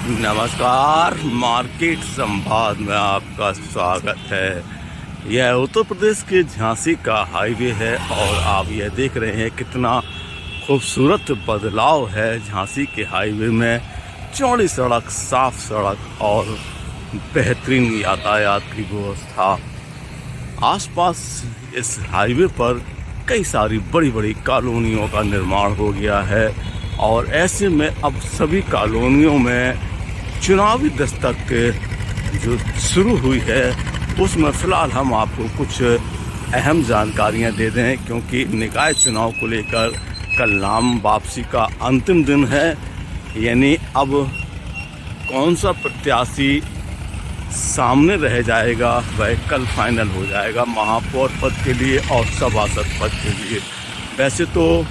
नमस्कार। मार्केट संवाद में आपका स्वागत है। यह उत्तर प्रदेश के झांसी का हाईवे है और आप यह देख रहे हैं कितना खूबसूरत बदलाव है झांसी के हाईवे में। चौड़ी सड़क, साफ सड़क और बेहतरीन यातायात की व्यवस्था। आसपास इस हाईवे पर कई सारी बड़ी बड़ी कॉलोनियों का निर्माण हो गया है और ऐसे में अब सभी कॉलोनियों में चुनावी दस्तक जो शुरू हुई है उसमें फ़िलहाल हम आपको कुछ अहम जानकारियां दे दें, क्योंकि निकाय चुनाव को लेकर कल नाम वापसी का अंतिम दिन है। यानी अब कौन सा प्रत्याशी सामने रह जाएगा वह कल फाइनल हो जाएगा महापौर पद के लिए और सभासद पद के लिए। वैसे तो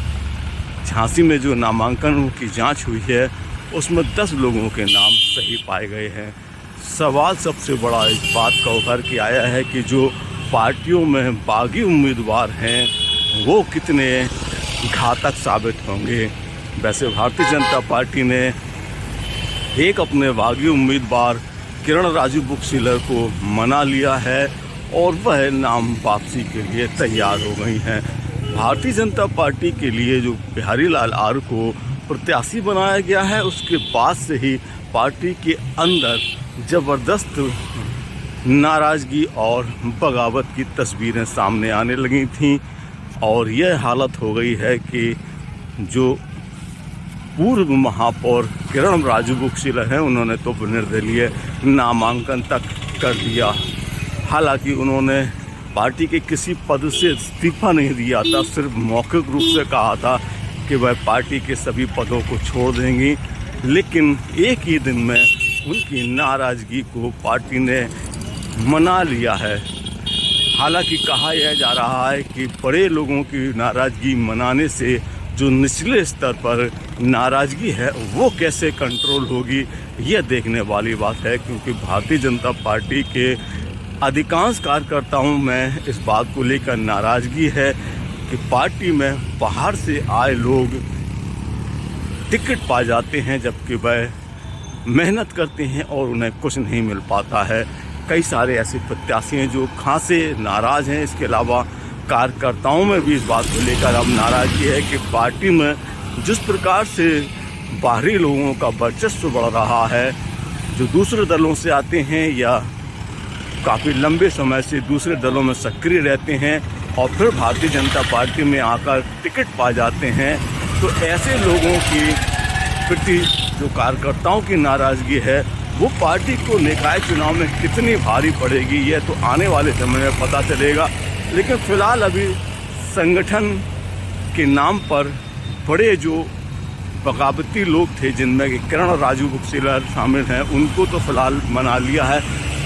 झांसी में जो नामांकन की जांच हुई है उसमें 10 लोगों के नाम सही पाए गए हैं। सवाल सबसे बड़ा इस बात का उभर के आया है कि जो पार्टियों में बागी उम्मीदवार हैं वो कितने घातक साबित होंगे। वैसे भारतीय जनता पार्टी ने एक अपने बागी उम्मीदवार किरण राजू बुक सेलर को मना लिया है और वह नाम वापसी के लिए तैयार हो गई हैं। भारतीय जनता पार्टी के लिए जो बिहारी लाल आर्य को प्रत्याशी बनाया गया है उसके बाद से ही पार्टी के अंदर ज़बरदस्त नाराज़गी और बगावत की तस्वीरें सामने आने लगी थीं और यह हालत हो गई है कि जो पूर्व महापौर किरण राजू बुक सेलर हैं उन्होंने तो निर्दलीय नामांकन तक कर दिया। हालांकि उन्होंने पार्टी के किसी पद से इस्तीफा नहीं दिया था, सिर्फ मौखिक रूप से कहा था कि वह पार्टी के सभी पदों को छोड़ देंगी। लेकिन एक ही दिन में उनकी नाराज़गी को पार्टी ने मना लिया है। हालांकि कहा यह जा रहा है कि बड़े लोगों की नाराज़गी मनाने से जो निचले स्तर पर नाराज़गी है वो कैसे कंट्रोल होगी, यह देखने वाली बात है। क्योंकि भारतीय जनता पार्टी के अधिकांश कार्यकर्ताओं में इस बात को लेकर नाराज़गी है कि पार्टी में बाहर से आए लोग टिकट पा जाते हैं जबकि वह मेहनत करते हैं और उन्हें कुछ नहीं मिल पाता है। कई सारे ऐसे प्रत्याशी हैं जो खासे नाराज़ हैं। इसके अलावा कार्यकर्ताओं में भी इस बात को लेकर अब नाराज़गी है कि पार्टी में जिस प्रकार से बाहरी लोगों का वर्चस्व बढ़ रहा है, जो दूसरे दलों से आते हैं या काफ़ी लंबे समय से दूसरे दलों में सक्रिय रहते हैं और फिर भारतीय जनता पार्टी में आकर टिकट पा जाते हैं, तो ऐसे लोगों की प्रति जो कार्यकर्ताओं की नाराज़गी है वो पार्टी को निकाय चुनाव में कितनी भारी पड़ेगी यह तो आने वाले समय में पता चलेगा। लेकिन फ़िलहाल अभी संगठन के नाम पर बड़े जो बगावती लोग थे जिनमें किरण राजू बुक सेलर शामिल हैं उनको तो फ़िलहाल मना लिया है।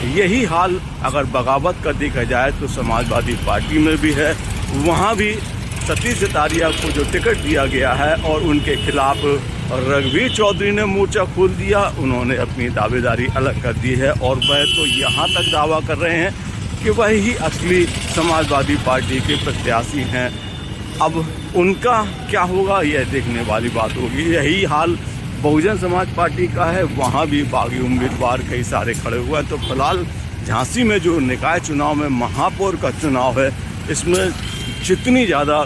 यही हाल अगर बगावत का देखा जाए तो समाजवादी पार्टी में भी है। वहाँ भी सतीश जतारिया को जो टिकट दिया गया है और उनके खिलाफ रघुवीर चौधरी ने मोर्चा खोल दिया, उन्होंने अपनी दावेदारी अलग कर दी है और वह तो यहाँ तक दावा कर रहे हैं कि वह ही असली समाजवादी पार्टी के प्रत्याशी हैं। अब उनका क्या होगा यह देखने वाली बात होगी। यही हाल बहुजन समाज पार्टी का है, वहाँ भी बागी उम्मीदवार कई सारे खड़े हुए हैं। तो फिलहाल झांसी में जो निकाय चुनाव में महापौर का चुनाव है इसमें जितनी ज़्यादा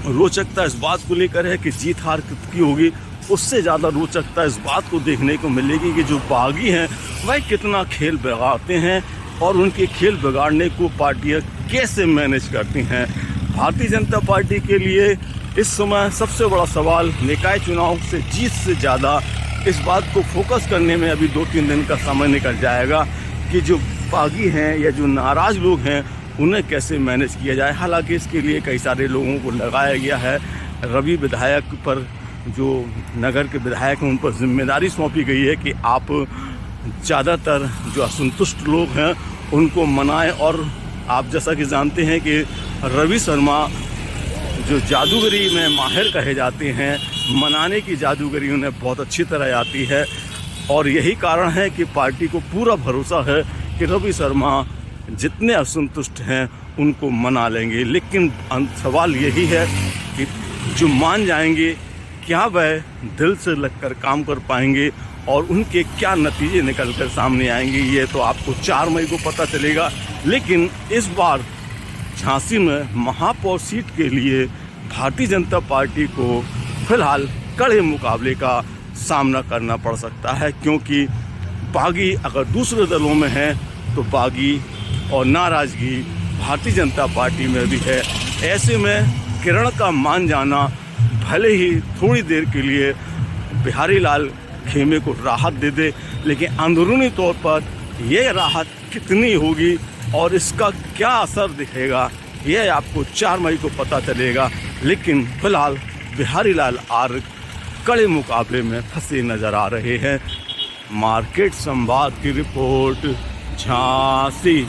रोचकता इस बात को लेकर है कि जीत हार कितनी होगी, उससे ज़्यादा रोचकता इस बात को देखने को मिलेगी कि जो बागी हैं वह कितना खेल बिगाड़ते हैं और उनके खेल बिगाड़ने को पार्टियाँ कैसे मैनेज करती हैं। भारतीय जनता पार्टी के लिए इस समय सबसे बड़ा सवाल निकाय चुनाव से जीत से ज़्यादा इस बात को फोकस करने में अभी 2-3 दिन का समय निकल जाएगा कि जो बागी हैं या जो नाराज़ लोग हैं उन्हें कैसे मैनेज किया जाए। हालांकि इसके लिए कई सारे लोगों को लगाया गया है। रवि विधायक पर जो नगर के विधायक हैं उन पर जिम्मेदारी सौंपी गई है कि आप ज़्यादातर जो असंतुष्ट लोग हैं उनको मनाएं। और आप जैसा कि जानते हैं कि रवि शर्मा जो जादूगरी में माहिर कहे जाते हैं, मनाने की जादूगरी उन्हें बहुत अच्छी तरह आती है और यही कारण है कि पार्टी को पूरा भरोसा है कि रवि शर्मा जितने असंतुष्ट हैं उनको मना लेंगे। लेकिन सवाल यही है कि जो मान जाएंगे क्या वह दिल से लगकर काम कर पाएंगे और उनके क्या नतीजे निकल कर सामने आएंगे, ये तो आपको 4 मई को पता चलेगा। लेकिन इस बार झांसी में महापौर सीट के लिए भारतीय जनता पार्टी को फिलहाल कड़े मुकाबले का सामना करना पड़ सकता है, क्योंकि बागी अगर दूसरे दलों में है तो बागी और नाराज़गी भारतीय जनता पार्टी में भी है। ऐसे में किरण का मान जाना भले ही थोड़ी देर के लिए बिहारी लाल खेमे को राहत दे दे, लेकिन अंदरूनी तौर पर यह राहत कितनी होगी और इसका क्या असर दिखेगा, यह आपको 4 मई को पता चलेगा। लेकिन फिलहाल बिहारी लाल आर्य कड़े मुकाबले में फंसे नजर आ रहे हैं। मार्केट संवाद की रिपोर्ट, झांसी।